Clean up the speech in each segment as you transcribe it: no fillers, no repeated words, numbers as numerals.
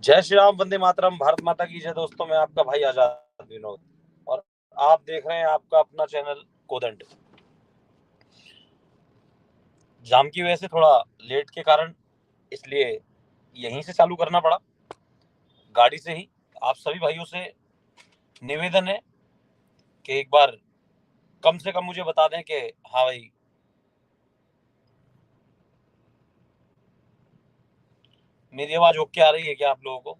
जय श्री राम, वंदे मातरम, भारत माता की जय। दोस्तों, मैं आपका भाई आजाद विनोद और आप देख रहे हैं आपका अपना चैनल कोदंड। जाम की वजह से थोड़ा लेट के कारण इसलिए यहीं से चालू करना पड़ा, गाड़ी से ही। आप सभी भाइयों से निवेदन है कि एक बार कम से कम मुझे बता दें कि हाँ भाई, मेरी आवाज ओके आ रही है क्या आप लोगों को?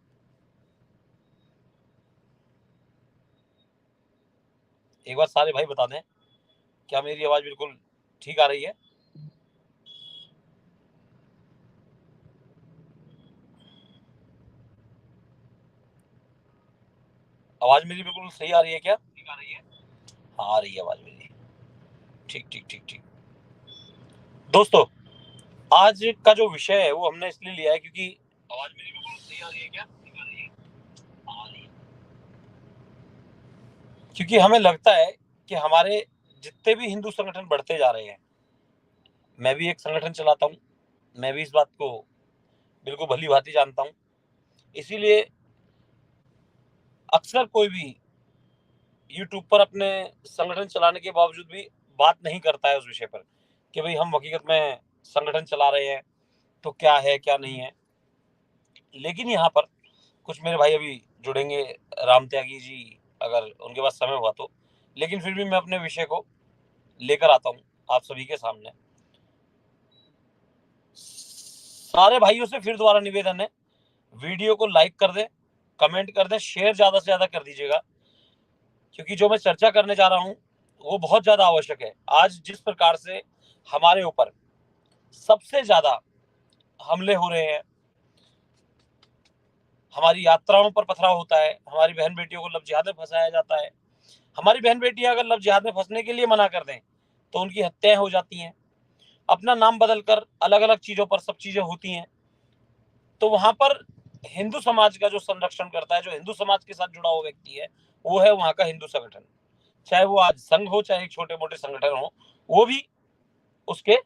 एक बार सारे भाई बता दें, क्या मेरी आवाज बिल्कुल ठीक आ रही है? आवाज मेरी बिल्कुल सही आ रही है क्या? ठीक आ रही है। हाँ, आ रही है आवाज मेरी। ठीक ठीक ठीक ठीक। दोस्तों, आज का जो विषय है वो हमने इसलिए लिया है क्योंकि आवाज मेरी बिल्कुल सही आ रही है क्या? ठीक आ रही है। आ रही है। क्योंकि हमें लगता है कि हमारे जितने भी हिंदू संगठन बढ़ते जा रहे हैं, मैं भी एक संगठन चलाता हूँ, मैं भी इस बात को बिल्कुल भली भांति जानता हूँ। इसीलिए अक्सर कोई भी यूट्यूब पर अपने संगठन चलाने के बावजूद भी बात नहीं करता है उस विषय पर कि भाई हम हकीकत में संगठन चला रहे हैं तो क्या है क्या नहीं है। लेकिन यहाँ पर कुछ मेरे भाई अभी जुड़ेंगे, राम त्यागी जी, अगर उनके पास समय हुआ तो। लेकिन फिर भी मैं अपने विषय को लेकर आता हूँ आप सभी के सामने। सारे भाइयों से फिर दोबारा निवेदन है, वीडियो को लाइक कर दें, कमेंट कर दें, शेयर ज्यादा से ज्यादा कर दीजिएगा, क्योंकि जो मैं चर्चा करने जा रहा हूँ वो बहुत ज्यादा आवश्यक है। आज जिस प्रकार से हमारे ऊपर सबसे ज्यादा हमले हो रहे हैं, हमारी यात्राओं पर पथराव होता है, हमारी बहन बेटियों को लव जिहाद में फंसाया जाता है, हमारी बहन बेटियां अगर लव जिहाद में फंसने के लिए मना कर दें तो उनकी हत्याएं हो जाती हैं, अपना नाम बदलकर अलग अलग चीजों पर सब चीजें होती हैं। तो वहां पर हिंदू समाज का जो संरक्षण करता है, जो हिंदू समाज के साथ जुड़ा हुआ व्यक्ति है, वो है वहां का हिंदू संगठन। चाहे वो आज संघ हो, चाहे एक छोटे मोटे संगठन हो, वो भी उसके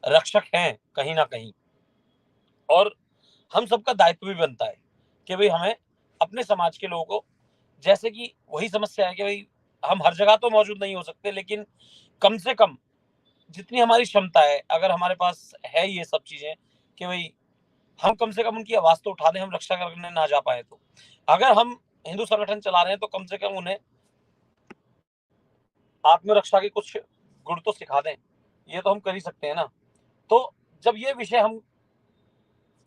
रक्षक हैं कहीं ना कहीं। और हम सबका दायित्व भी बनता है कि भाई हमें अपने समाज के लोगों को, जैसे कि वही समस्या है कि भाई हम हर जगह तो मौजूद नहीं हो सकते, लेकिन कम से कम जितनी हमारी क्षमता है, अगर हमारे पास है ये सब चीजें कि भाई हम कम से कम उनकी आवाज तो उठा दें, हम रक्षा करने ना जा पाए तो। अगर हम हिंदू संगठन चला रहे हैं तो कम से कम उन्हें आत्मरक्षा के कुछ गुण तो सिखा दें। ये तो हम कर ही सकते हैं ना। तो जब ये विषय हम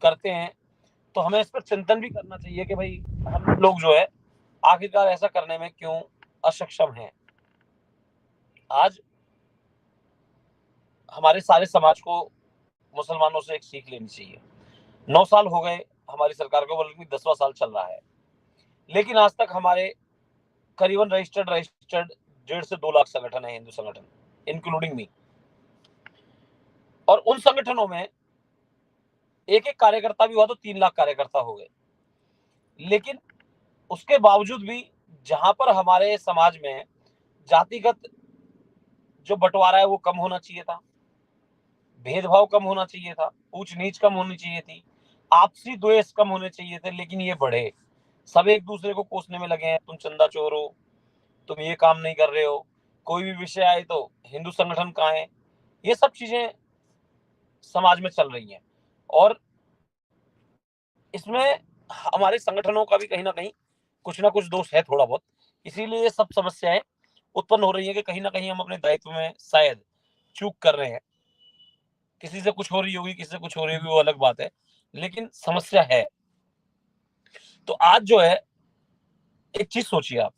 करते हैं तो हमें इस पर चिंतन भी करना चाहिए कि भाई हम लोग जो है आखिरकार ऐसा करने में क्यों अक्षम हैं। आज हमारे सारे समाज को मुसलमानों से एक सीख लेनी चाहिए। 9 साल हो गए हमारी सरकार को, बल्कि 10वां साल चल रहा है, लेकिन आज तक हमारे करीबन रजिस्टर्ड 1.5 से 2 लाख संगठन है, हिंदू संगठन, इंक्लूडिंग मी। और उन संगठनों में एक एक कार्यकर्ता भी हुआ तो 3 लाख कार्यकर्ता हो गए। लेकिन उसके बावजूद भी जहां पर हमारे समाज में जातिगत जो बंटवारा है वो कम होना चाहिए था, भेदभाव कम होना चाहिए था, ऊंच नीच कम होनी चाहिए थी, आपसी द्वेष कम होने चाहिए थे, लेकिन ये बढ़े। सब एक दूसरे को कोसने में लगे हैं, तुम चंदा चोर हो, तुम ये काम नहीं कर रहे हो, कोई भी विषय आए तो हिंदू संगठन कहाँ है। ये सब चीजें समाज में चल रही हैं और इसमें हमारे संगठनों का भी कहीं ना कुछ दोष है थोड़ा बहुत। इसीलिए ये सब समस्याएं उत्पन्न हो रही है कि कहीं ना कहीं हम अपने दायित्व में शायद चूक कर रहे हैं। किसी से कुछ हो रही होगी, किसी से कुछ हो रही होगी, वो अलग बात है, लेकिन समस्या है। तो आज जो है, एक चीज सोचिए आप,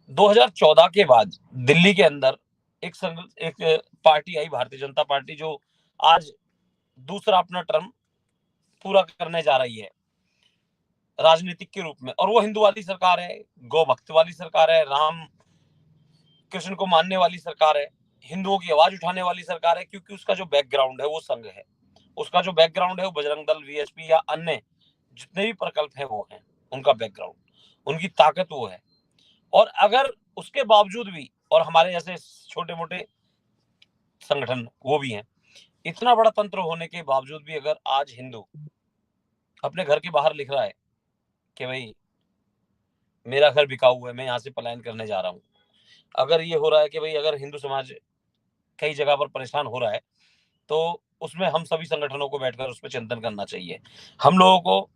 2014 के बाद दिल्ली के अंदर एक पार्टी आई, भारतीय जनता पार्टी, जो आज दूसरा अपना टर्म पूरा करने जा रही है राजनीतिक के रूप में। और वो हिंदूवादी सरकार है, गौ भक्त वाली सरकार है, राम कृष्ण को मानने वाली सरकार है, हिंदुओं की आवाज उठाने वाली सरकार है, क्योंकि उसका जो बैकग्राउंड है वो संघ है, उसका जो बैकग्राउंड है वो बजरंग दल, वीएचपी या अन्य जितने भी प्रकल्प हैं वो हैं, उनका बैकग्राउंड, उनकी ताकत वो है। और अगर उसके बावजूद भी, और हमारे जैसे छोटे मोटे संगठन वो भी हैं, इतना बड़ा तंत्र होने के बावजूद भी अगर आज हिंदू अपने घर के बाहर लिख रहा है कि भाई मेरा घर बिकाऊ है, मैं यहाँ से पलायन करने जा रहा हूँ। अगर ये हो रहा है कि भाई अगर हिंदू समाज कई जगह पर परेशान हो रहा है, तो उसमें हम सभी संगठनों को बैठकर उस पर चिंतन करना चाहिए। हम लोगों को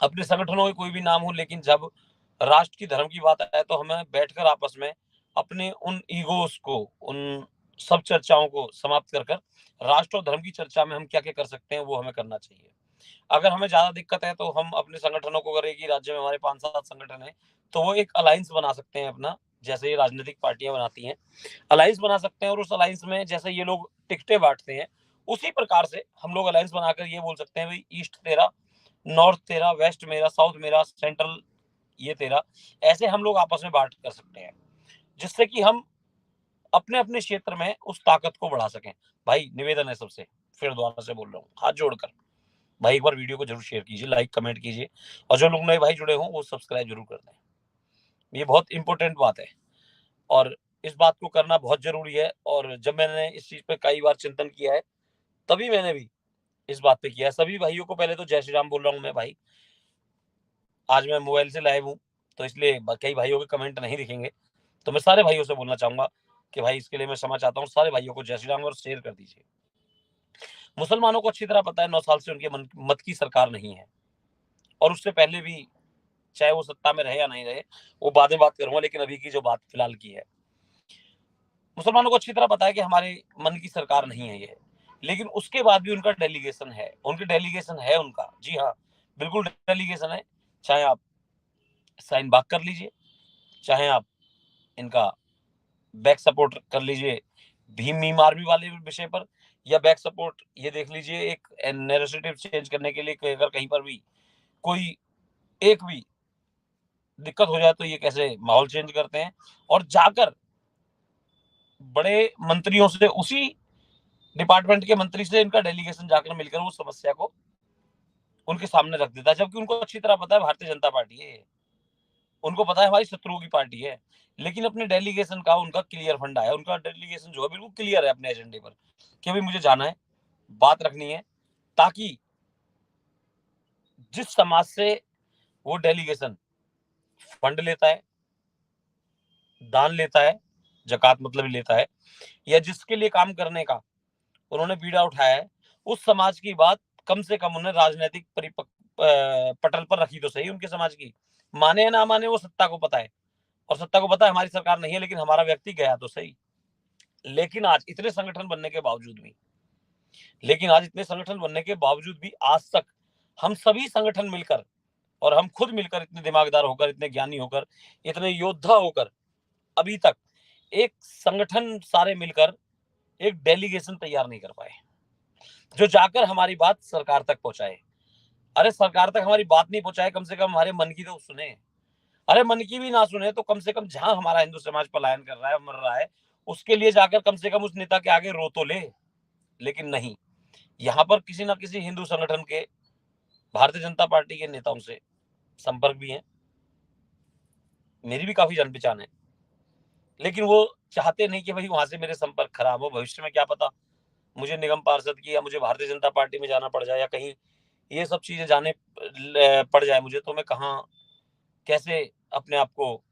अपने संगठनों के कोई भी नाम हो, लेकिन जब राष्ट्र की धर्म की बात आए तो हमें बैठकर आपस में अपने उन ईगोस को, उन सब चर्चाओं को समाप्त कर राष्ट्र और धर्म की चर्चा में हम क्या क्या कर सकते हैं वो हमें करना चाहिए। अगर हमें ज्यादा दिक्कत है तो हम अपने संगठनों को, अगर एक ही राज्य में हमारे 5-7 संगठन है तो वो एक अलायंस बना सकते हैं अपना, जैसे ये राजनीतिक पार्टियां बनाती हैं, अलायंस बना सकते हैं। और उस अलायंस में जैसे ये लोग टिकटें बांटते हैं, उसी प्रकार से हम लोग अलायंस बनाकर ये बोल सकते हैं भाई ईस्ट तेरा, नॉर्थ तेरा, वेस्ट मेरा, साउथ मेरा, सेंट्रल ये तेरा। ऐसे हम लोग आपस में बांट कर सकते हैं, जिससे कि हम अपने अपने क्षेत्र में उस ताकत को बढ़ा सकें। भाई निवेदन है सबसे, फिर दोबारा से बोल रहा हूँ हाथ जोड़कर, भाई एक बार वीडियो को जरूर शेयर कीजिए, लाइक कमेंट कीजिए, और जो लोग नए भाई जुड़े हों वो सब्सक्राइब जरूर कर दें। ये बहुत इंपॉर्टेंट बात है और इस बात को करना बहुत जरूरी है। और जब मैंने इस चीज पे कई बार चिंतन किया है, तभी मैंने भी इस बात पे किया है। सभी भाइयों को पहले तो जय श्री राम बोल रहा हूँ मैं भाई। आज मैं मोबाइल से लाइव हूँ तो इसलिए कई भाइयों के कमेंट नहीं दिखेंगे, तो मैं सारे भाइयों से बोलना चाहूंगा कि भाई इसके लिए मैं क्षमा चाहता हूँ। सारे भाइयों को जय श्री राम और शेयर कर दीजिए। मुसलमानों को अच्छी तरह पता है 9 साल से उनके मत की सरकार नहीं है, और उससे पहले भी, चाहे वो सत्ता में रहे या नहीं रहे, वो बाद में बात करूंगा, लेकिन अभी की जो बात फिलहाल की है, मुसलमानों को अच्छी तरह पता है कि हमारे मन की सरकार नहीं है ये, लेकिन उसके बाद भी उनका डेलीगेशन है, उनका, जी हाँ बिल्कुल डेलीगेशन है। चाहे आप साइन बाग कर लीजिए, चाहे आप इनका बैक सपोर्ट कर लीजिए भीम मीम आर्मी वाले विषय पर, या बैक सपोर्ट ये देख लीजिए एक नैरेटिव चेंज करने के लिए कि अगर कहीं पर भी कोई एक भी दिक्कत हो जाए तो ये कैसे माहौल चेंज करते हैं, और जाकर बड़े मंत्रियों से, उसी डिपार्टमेंट के मंत्री से इनका डेलीगेशन जाकर मिलकर वो समस्या को उनके सामने रख देता है, जबकि उनको अच्छी तरह पता है भारतीय जनता पार्टी है, उनको पता है हमारी शत्रुओं की पार्टी है, लेकिन अपने डेलीगेशन का उनका क्लियर फंडा है। उनका डेलीगेशन जो है बिल्कुल क्लियर है अपने एजेंडे पर कि भाई मुझे जाना है, बात रखनी है, ताकि जिस समाज से वो डेलीगेशन फंड लेता है, दान लेता है, जकात मतलब लेता है, या जिसके लिए काम करने का उन्होंने बीड़ा उठाया है, उस समाज की बात कम से कम उन्हें राजनीतिक पटल पर रखी तो सही उनके समाज की। माने या ना माने वो सत्ता को पता है, और सत्ता को पता है हमारी सरकार नहीं है, लेकिन हमारा व्यक्ति गया तो सही। लेकिन आज इतने संगठन बनने के बावजूद भी, आज तक हम सभी संगठन मिलकर, और हम खुद मिलकर, इतने दिमागदार होकर, इतने ज्ञानी होकर, इतने योद्धा होकर, अभी तक एक संगठन सारे मिलकर एक डेलीगेशन तैयार नहीं कर पाए जो जाकर हमारी बात सरकार तक पहुंचाए। अरे सरकार तक हमारी बात नहीं पहुंचाए, कम से कम हमारे मन की तो सुने। अरे मन की भी ना सुने तो कम से कम जहां हमारा हिंदू समाज पलायन कर रहा है, मर रहा है, उसके लिए जाकर कम से कम उस नेता के आगे रो तो ले। लेकिन नहीं, यहाँ पर किसी ना किसी हिंदू संगठन के, भारतीय जनता पार्टी के नेताओं से संपर्क भी है, मेरी भी काफी जान पहचान है, लेकिन वो चाहते नहीं कि भाई वहां से मेरे संपर्क खराब हो, भविष्य में क्या पता मुझे निगम पार्षद की या मुझे भारतीय जनता पार्टी में जाना पड़ जाए, या कहीं ये सब चीजें जाने पड़ जाए मुझे, तो मैं कहाँ कैसे अपने आप को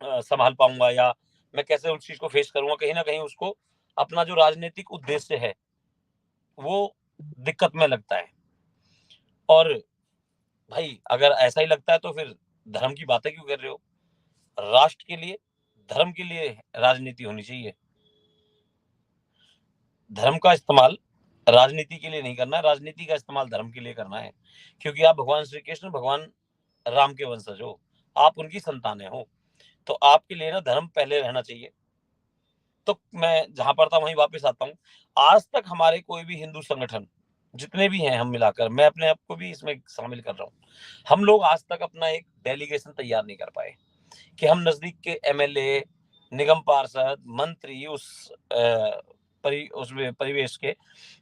संभाल पाऊंगा, या मैं कैसे उस चीज को फेस करूंगा। कहीं ना कहीं उसको अपना जो राजनीतिक उद्देश्य है वो दिक्कत में लगता है। और भाई अगर ऐसा ही लगता है तो फिर धर्म की बातें क्यों कर रहे हो? राष्ट्र के लिए, धर्म के लिए राजनीति होनी चाहिए। धर्म का इस्तेमाल राजनीति के लिए नहीं करना है, राजनीति का इस्तेमाल धर्म के लिए करना है, क्योंकि आप भगवान श्री कृष्ण, भगवान राम के वंशज हो, आप उनकी संतानें हो, तो आपके लिए ना धर्म पहले रहना चाहिए। तो मैं जहां पर था वहीं वापस आता हूँ। आज तक हमारे कोई भी हिंदू संगठन, जितने भी हैं हम मिलाकर, मैं अपने आप को भी इसमें शामिल कर रहा हूँ, हम लोग आज तक अपना एक डेलीगेशन तैयार नहीं कर पाए कि हम नजदीक के एमएलए, निगम पार्षद, मंत्री, उसमें परिवेश के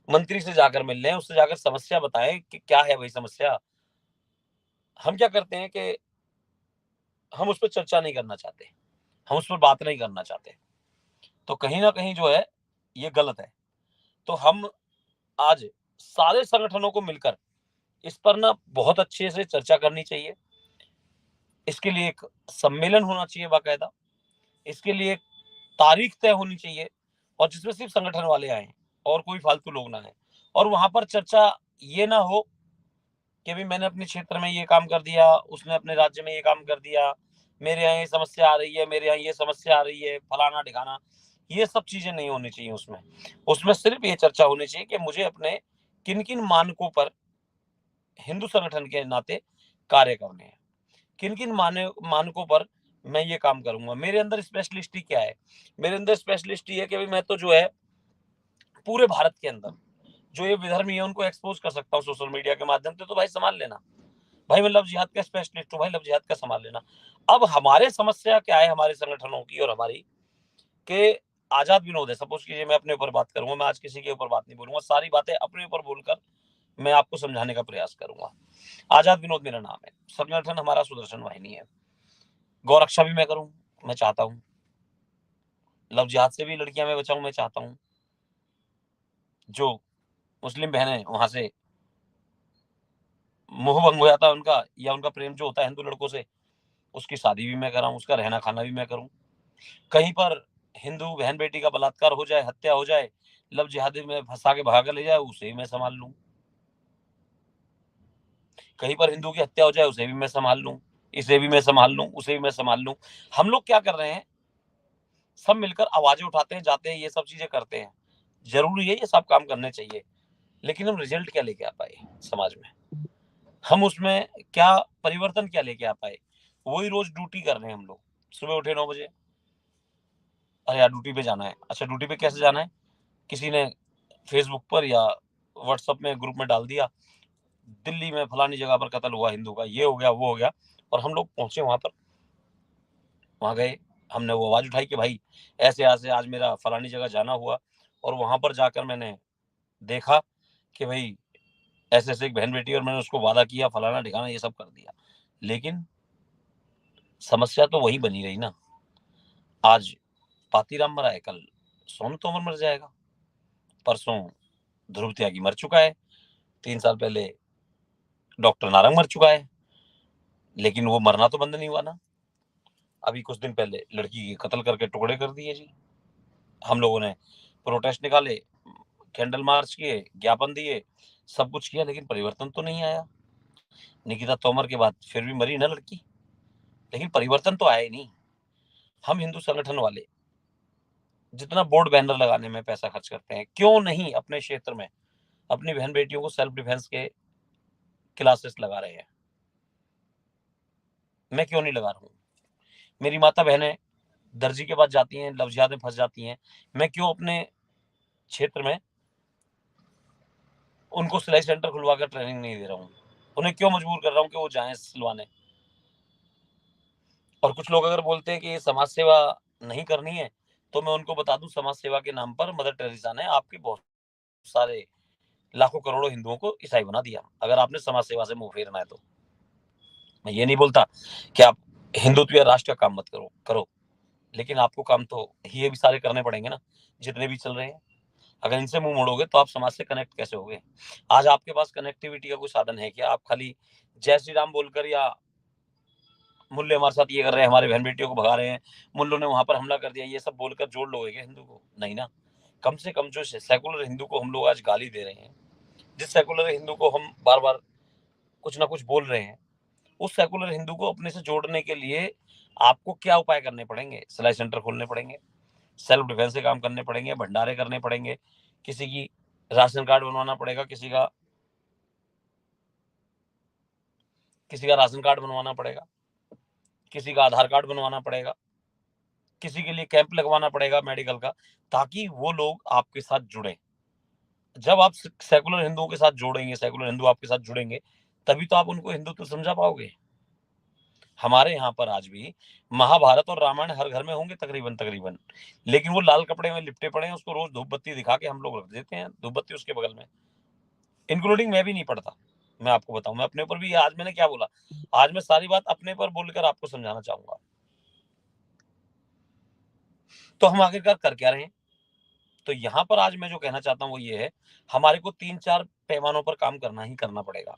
मंत्री से जाकर मिल लें, उससे जाकर समस्या बताएं कि क्या है भाई समस्या। हम क्या करते हैं कि हम उस पर चर्चा नहीं करना चाहते, हम उस पर बात नहीं करना चाहते, तो कहीं ना कहीं जो है ये गलत है। तो हम आज सारे संगठनों को मिलकर इस पर ना बहुत अच्छे से चर्चा करनी चाहिए। इसके लिए एक सम्मेलन होना चाहिए बाकायदा। इसके लिए एक तारीख तय होनी चाहिए और जिसमें सिर्फ संगठन वाले आए और कोई फालतू लोग ना आए। और वहां पर चर्चा ये ना हो कि भी मैंने अपने क्षेत्र में ये काम कर दिया, उसने अपने राज्य में ये काम कर दिया, मेरे यहाँ ये समस्या आ रही है, मेरे यहाँ ये समस्या आ रही है, फलाना ढिकाना। ये सब चीजें नहीं होनी चाहिए उसमें। उसमें सिर्फ ये चर्चा होनी चाहिए कि मुझे अपने किन किन मानकों पर हिंदू संगठन के नाते कार्य करने हैं, किन किन मानकों पर मैं ये काम करूंगा। मेरे अंदर स्पेशलिस्टी क्या है? मेरे अंदर स्पेशलिस्टी है कि भाई मैं तो जो है पूरे भारत के अंदर जो ये विधर्मी है उनको एक्सपोज कर सकता हूँ सोशल मीडिया के माध्यम से। तो भाई संभाल लेना। भाई मैं लव जिहाद का स्पेशलिस्ट हूँ, भाई लव जिहाद का संभाल लेना। अब हमारे समस्या क्या है हमारे संगठनों की और हमारी के आजाद विनोद है। सपोज कीजिए मैं अपने ऊपर बात करूंगा, मैं आज किसी के ऊपर बात नहीं बोलूंगा, सारी बातें अपने ऊपर बोलकर मैं आपको समझाने का प्रयास करूंगा। आजाद विनोद मेरा नाम है, संगठन हमारा सुदर्शन वाहिनी है। गौरक्षा भी मैं करूं, मैं चाहता हूं। लव जिहाद से भी लड़कियां मैं बचाऊं, मैं चाहता हूं। जो मुस्लिम बहनें वहां से मोह भंग हो जाता है उनका, या उनका प्रेम जो होता है हिंदू लड़कों से, उसकी शादी भी मैं कराऊं, उसका रहना खाना भी मैं करूं। कहीं पर हिंदू बहन बेटी का बलात्कार हो जाए, हत्या हो जाए, लव जिहादी में फंसा के भागा ले जाए, उसे भी मैं संभाल लूं। कहीं पर हिंदू की हत्या हो जाए, उसे भी मैं संभाल लूं, इसे भी मैं संभाल लूं, उसे भी मैं संभाल लूं। हम लोग क्या कर रहे हैं, सब मिलकर आवाजें उठाते हैं, जाते हैं, ये सब चीजें करते हैं। जरूरी है ये सब काम करने चाहिए, लेकिन हम रिजल्ट क्या लेके आ पाए समाज में? हम उसमें क्या परिवर्तन क्या लेके आ पाए? वही रोज ड्यूटी कर रहे हैं हम लोग। सुबह उठे 9 बजे, अरे यार ड्यूटी पे जाना है। अच्छा ड्यूटी पे कैसे जाना है? किसी ने फेसबुक पर या व्हाट्सएप में ग्रुप में डाल दिया, दिल्ली में फलानी जगह पर कत्ल हुआ हिंदू का, ये हो गया वो हो गया। और हम लोग पहुंचे वहां पर, वहां गए, हमने वो आवाज उठाई कि भाई ऐसे ऐसे आज मेरा फलानी जगह जाना हुआ। और वहां पर जाकर मैंने देखा कि भाई ऐसे ऐसे एक बहन बेटी, और मैंने उसको वादा किया फलाना ढिकाना, ये सब कर दिया। लेकिन समस्या तो वही बनी रही ना। आज पातीराम मरा है, कल सोनू तोमर मर जाएगा, परसों ध्रुव त्यागी मर चुका है, 3 साल पहले डॉक्टर नारंग मर चुका है। लेकिन वो मरना तो बंद नहीं हुआ ना। अभी कुछ दिन पहले लड़की के कत्ल करके टुकड़े कर दिए जी। हम लोगों ने प्रोटेस्ट निकाले, कैंडल मार्च किए, ज्ञापन दिए, सब कुछ किया, लेकिन परिवर्तन तो नहीं आया। निकिता तोमर के बाद फिर भी मरी ना लड़की, लेकिन परिवर्तन तो आया ही नहीं। हम हिंदू संगठन वाले जितना बोर्ड बैनर लगाने में पैसा खर्च करते हैं, क्यों नहीं अपने क्षेत्र में अपनी बहन बेटियों को सेल्फ डिफेंस के क्लासेस लगा रहे हैं? मैं क्यों नहीं लगा रहा हूँ? मेरी माता बहनें दर्जी के पास जाती हैं, लव जिहाद में फंस जाती हैं, मैं क्यों अपने क्षेत्र में उनको सिलाई सेंटर खुलवा कर ट्रेनिंग नहीं दे रहा हूँ? उन्हें क्यों मजबूर कर रहा हूँ कि वो जाएं सिलवाने? और कुछ लोग अगर बोलते हैं कि ये समाज सेवा नहीं करनी है, तो मैं उनको बता दूं समाज सेवा के नाम पर मदर टेरेसा ने आपके बहुत सारे लाखों करोड़ों हिंदुओं को ईसाई बना दिया। अगर आपने समाज सेवा से मुंह फेरना है तो मैं ये नहीं बोलता कि आप हिंदुत्व या राष्ट्र का काम मत करो, करो, लेकिन आपको काम तो ये भी सारे करने पड़ेंगे ना, जितने भी चल रहे हैं। अगर इनसे मुंह मोड़ोगे तो आप समाज से कनेक्ट कैसे होगे? आज आपके पास कनेक्टिविटी का कोई साधन है क्या? आप खाली जय श्री राम बोलकर, या मुल्ले हमारे साथ ये कर रहे हैं, हमारे बहन बेटियों को भगा रहे हैं, मुल्लों ने वहां पर हमला कर दिया, ये सब बोलकर जोड़ लोगे क्या हिंदू को? नहीं ना। कम से कम जो सेकुलर हिंदू को हम लोग आज गाली दे रहे हैं, जिस सेकुलर हिंदू को हम बार बार कुछ ना कुछ बोल रहे हैं, उस सेकुलर हिंदू को अपने से जोड़ने के लिए आपको क्या उपाय करने पड़ेंगे? सिलाई सेंटर खोलने पड़ेंगे, सेल्फ डिफेंस के काम करने पड़ेंगे, भंडारे करने पड़ेंगे, किसी की राशन कार्ड बनवाना पड़ेगा, किसी का राशन कार्ड बनवाना पड़ेगा, किसी का आधार कार्ड बनवाना पड़ेगा, किसी के लिए कैंप लगवाना पड़ेगा मेडिकल का, ताकि वो लोग आपके साथ जुड़े। जब आप सेकुलर हिंदुओं के साथ जोड़ेंगे, सेकुलर हिंदू आपके साथ जुड़ेंगे, तभी तो आप उनको हिंदुत्व समझा पाओगे। हमारे यहाँ पर आज भी महाभारत और रामायण हर घर में होंगे तकरीबन तकरीबन, लेकिन वो लाल कपड़े में लिपटे पड़े हैं, उसको रोज धूप बत्ती दिखा के हम लोग रख देते हैं, धूप बत्ती उसके बगल में, इंक्लूडिंग मैं भी नहीं पढ़ता। मैं आपको बताऊं, मैं अपने ऊपर भी, आज मैंने क्या बोला, आज मैं सारी बात अपने पर बोलकर आपको समझाना चाहूंगा। तो हम आखिरकार कर क्या रहे हैं? तो यहाँ पर आज मैं जो कहना चाहता हूँ वो ये है, हमारे को 3-4 पैमानों पर काम करना ही करना पड़ेगा।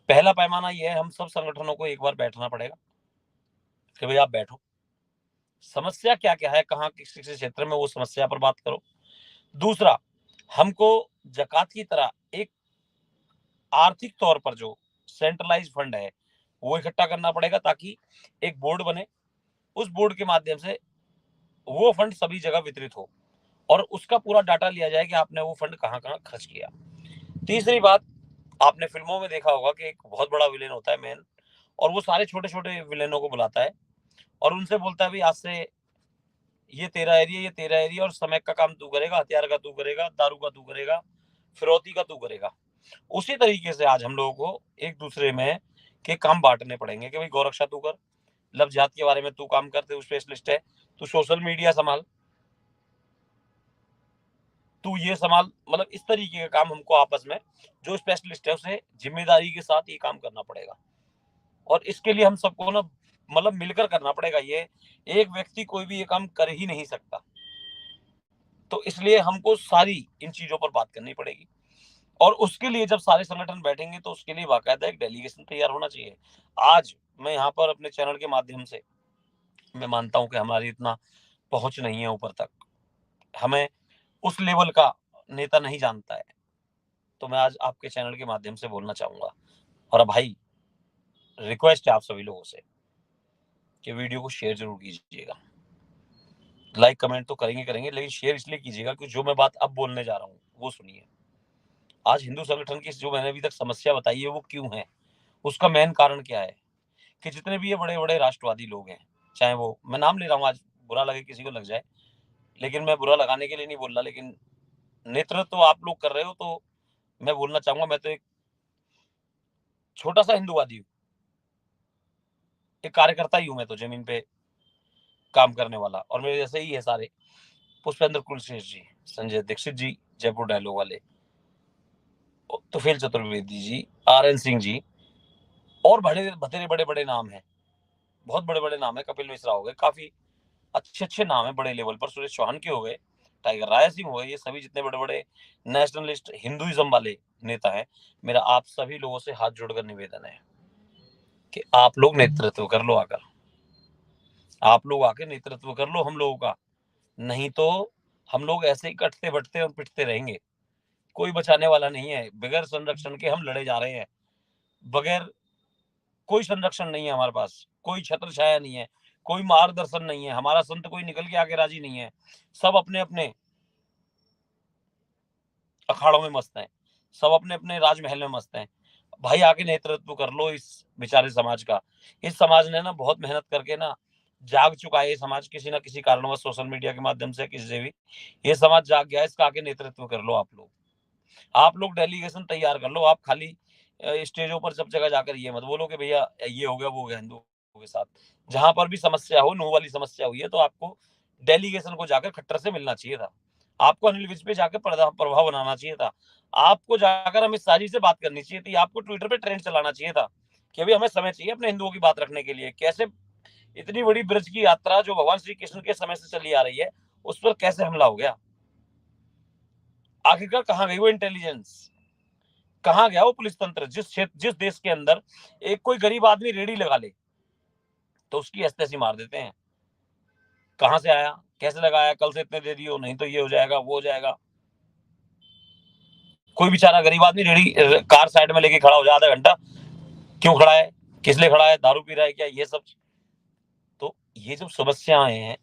पहला पैमाना ये है, हम सब संगठनों को एक बार बैठना पड़ेगा कि भाई आप बैठो, समस्या क्या क्या है, कहाँ किस किस क्षेत्र में, वो समस्या पर बात करो। दूसरा, हमको ज़कात की तरह एक आर्थिक तौर पर जो सेंट्रलाइज फंड है वो इकट्ठा करना पड़ेगा, ताकि एक बोर्ड बने, उस बोर्ड के माध्यम से वो फंड सभी जगह वितरित हो और उसका पूरा डाटा लिया जाए कि आपने वो फंड कहाँ कहाँ खर्च किया। तीसरी बात, आपने फिल्मों में देखा होगा कि एक बहुत बड़ा विलेन होता है मेन, और वो सारे छोटे छोटे विलेनों को बुलाता है और उनसे बोलता है भाई आज से ये तेरा एरिया, ये तेरा एरिया, और समय का काम तू करेगा, हथियार का तू करेगा, दारू का तू करेगा, फिरौती का तू करेगा। उसी तरीके से आज हम लोगों को एक दूसरे में के काम बांटने पड़ेंगे कि भाई गौरक्षा तू कर, लव जिहाद के बारे में तू काम करते, तू स्पेशलिस्ट है, तू सोशल मीडिया संभाल, तू ये संभाल। मतलब इस तरीके का काम हमको आपस में जो स्पेशलिस्ट है उसे जिम्मेदारी के साथ ये काम करना पड़ेगा, और इसके लिए हम सबको ना मतलब मिलकर करना पड़ेगा। ये एक व्यक्ति कोई भी ये काम कर ही नहीं सकता, तो इसलिए हमको सारी इन चीजों पर बात करनी पड़ेगी। और उसके लिए जब सारे संगठन बैठेंगे तो उसके लिए बाकायदा एक डेलीगेशन तैयार होना चाहिए। आज मैं यहाँ पर अपने चैनल के माध्यम से मैं मानता हूँ कि हमारी इतना पहुंच नहीं है ऊपर तक, हमें उस लेवल का नेता नहीं जानता है, तो मैं आज आपके चैनल के माध्यम से बोलना चाहूंगा। और अब भाई रिक्वेस्ट है आप सभी लोगों से कि वीडियो को शेयर जरूर कीजिएगा, लाइक कमेंट तो करेंगे करेंगे, लेकिन शेयर इसलिए कीजिएगा कि जो मैं बात अब बोलने जा रहा हूँ वो सुनिए। आज हिंदू संगठन की जो मैंने अभी तक समस्या बताई है वो क्यों है, उसका मेन कारण क्या है कि जितने भी ये बड़े बड़े राष्ट्रवादी लोग हैं, चाहे वो, मैं नाम ले रहा हूँ, आज बुरा लगे किसी को लग जाए, लेकिन मैं बुरा लगाने के लिए नहीं बोल रहा, लेकिन नेतृत्व तो आप लोग कर रहे हो, तो मैं बोलना चाहूंगा, मैं तो एक छोटा सा हिंदूवादी हूँ, एक कार्यकर्ता ही हूँ, मैं तो जमीन पे काम करने वाला, और मेरे जैसे ही है सारे, पुष्पेंद्र कुलश्रेष्ठ जी, संजय दीक्षित जी जयपुर डायलॉग वाले, तुफेल चतुर्वेदी जी, RN सिंह जी, और बड़े बतेरे बड़े बड़े नाम हैं, बहुत बड़े बड़े नाम है, कपिल मिश्रा हो गए, काफी अच्छे अच्छे नाम है बड़े लेवल पर, सुरेश चौहान के हो गए, टाइगर राय सिंह हो गए, ये सभी जितने बड़े बड़े नेशनलिस्ट हिंदुइज्म वाले नेता हैं, मेरा आप सभी लोगों से हाथ जोड़कर निवेदन है कि आप लोग नेतृत्व कर लो आकर, आप लोग आके नेतृत्व कर लो हम लोगों का, नहीं तो हम लोग ऐसे ही कटते बटते और पिटते रहेंगे, कोई बचाने वाला नहीं है। बगैर संरक्षण के हम लड़े जा रहे हैं, बगैर कोई संरक्षण नहीं है हमारे पास, कोई छत्र छाया नहीं है, कोई मार्गदर्शन नहीं है, हमारा संत कोई निकल के आके राजी नहीं है, सब अपने अपने अखाड़ों में मस्त हैं, सब अपने अपने राजमहल में मस्त हैं। भाई आके नेतृत्व कर लो इस बेचारे समाज का। इस समाज ने ना बहुत मेहनत करके ना जाग चुका है, ये समाज किसी ना किसी कारणवश सोशल मीडिया के माध्यम से किसी से भी ये समाज जाग गया है, इसका आके नेतृत्व कर लो आप लोग डेलीगेशन तैयार कर लो। आप खाली स्टेजों पर सब जगह जाकर ये मत बोलो कि भैया ये हो गया वो हो गया हिंदुओं के साथ, जहां पर भी समस्या हो, नो वाली समस्या हुई है, तो आपको डेलीगेशन को जाकर खट्टर से मिलना चाहिए था, आपको अनिल विज पे जाकर प्रभाव बनाना चाहिए था, आपको जाकर अमित शाह जी से बात करनी चाहिए थी, आपको ट्विटर पे ट्रेंड चलाना चाहिए था कि अभी हमें समय चाहिए अपने हिंदुओं की बात रखने के लिए। कैसे इतनी बड़ी ब्रज की यात्रा जो भगवान श्री कृष्ण के समय से चली आ रही है उस पर कैसे हमला हो गया, आखिरकार कहाँ गई वो इंटेलिजेंस, कहाँ गया वो पुलिस तंत्र। जिस देश के अंदर एक कोई गरीब आदमी रेडी लगा ले तो उसकी हस्तेसी मार देते हैं, कहां से आया, कैसे लगाया, कल से इतने दे दियो, नहीं तो ये हो जाएगा वो हो जाएगा। कोई बेचारा गरीब आदमी रेडी कार साइड में लेके खड़ा हो जाए आधा घंटा, क्यों खड़ा है, किस लिए खड़ा है, दारू पी रहा है क्या, ये सब। तो ये जो समस्याएं हैं,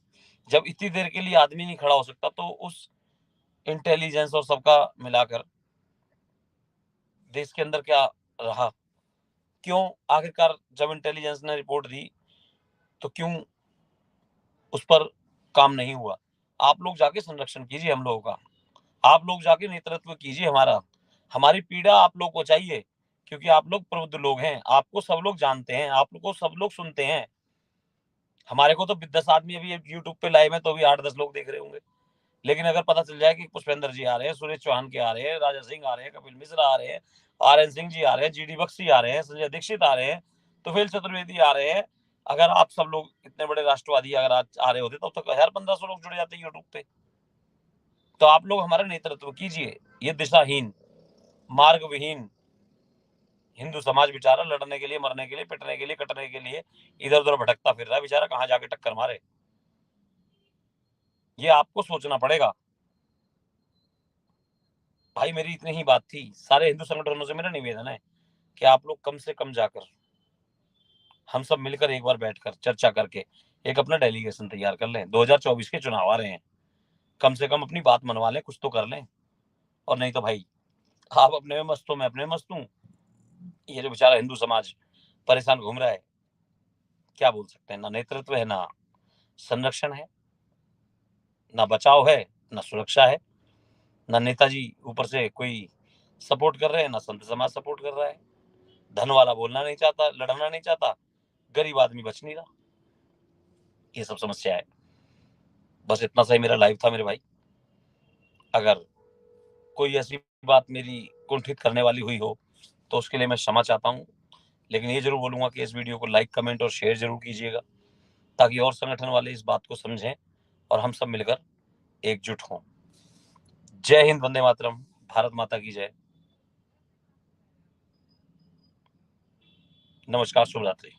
जब इतनी देर के लिए आदमी नहीं खड़ा हो सकता, तो उस इंटेलिजेंस और सबका मिलाकर देश के अंदर क्या रहा, क्यों आखिरकार जब इंटेलिजेंस ने रिपोर्ट दी तो क्यों उस पर काम नहीं हुआ। आप लोग जाके संरक्षण कीजिए हम लोगों का, आप लोग जाके नेतृत्व कीजिए हमारा, हमारी पीड़ा आप लोग को चाहिए, क्योंकि आप लोग प्रबुद्ध लोग हैं, आपको सब लोग जानते हैं, आप लोग को सब लोग सुनते हैं। हमारे को तो 10 आदमी अभी यूट्यूब पे लाइव है तो भी 8-10 लोग देख रहे होंगे, लेकिन अगर पता चल जाए कि पुष्पेंद्र जी आ रहे हैं, सुरेश चौहान के आ रहे हैं, राजा सिंह आ रहे हैं, कपिल मिश्रा आ रहे हैं, RN सिंह जी आ रहे हैं, GD बख्शी आ रहे हैं, संजय दीक्षित आ रहे हैं, तुफेल चतुर्वेदी आ रहे हैं, अगर आप सब लोग इतने बड़े राष्ट्रवादी अगर आज आ रहे होते तब तो 1000-1500 लोग जुड़ जाते यूट्यूब पे। तो आप लोग हमारा नेतृत्व कीजिए, ये दिशाहीन, मार्ग विहीन हिंदू समाज बेचारा लड़ने के लिए, मरने के लिए, पिटने के लिए, कटने के लिए इधर उधर भटकता फिर रहा है बेचारा, कहाँ जाके टक्कर मारे। ये आपको सोचना पड़ेगा भाई। मेरी इतनी ही बात थी। सारे हिंदू संगठनों से मेरा निवेदन है कि आप लोग कम से कम जाकर, हम सब मिलकर एक बार बैठकर चर्चा करके एक अपना डेलीगेशन तैयार कर लें। 2024 के चुनाव आ रहे हैं, कम से कम अपनी बात मनवा लें, कुछ तो कर लें। और नहीं तो भाई आप अपने में मस्त हो, मैं अपने में मस्त हूँ। ये जो बेचारा हिंदू समाज परेशान घूम रहा है, क्या बोल सकते हैं। ना नेतृत्व है, ना संरक्षण है, ना बचाव है, ना सुरक्षा है, ना नेताजी ऊपर से कोई सपोर्ट कर रहे हैं, ना संत समाज सपोर्ट कर रहा है। धन वाला बोलना नहीं चाहता, लड़ना नहीं चाहता, गरीब आदमी बच नहीं रहा। ये सब समस्या है। बस इतना सा ही मेरा लाइव था मेरे भाई। अगर कोई ऐसी बात मेरी कुंठित करने वाली हुई हो तो उसके लिए मैं क्षमा चाहता हूँ। लेकिन ये जरूर बोलूंगा कि इस वीडियो को लाइक, कमेंट और शेयर जरूर कीजिएगा, ताकि और संगठन वाले इस बात को समझें और हम सब मिलकर एकजुट हों। जय हिंद, वंदे मातरम, भारत माता की जय। नमस्कार, शुभ रात्रि।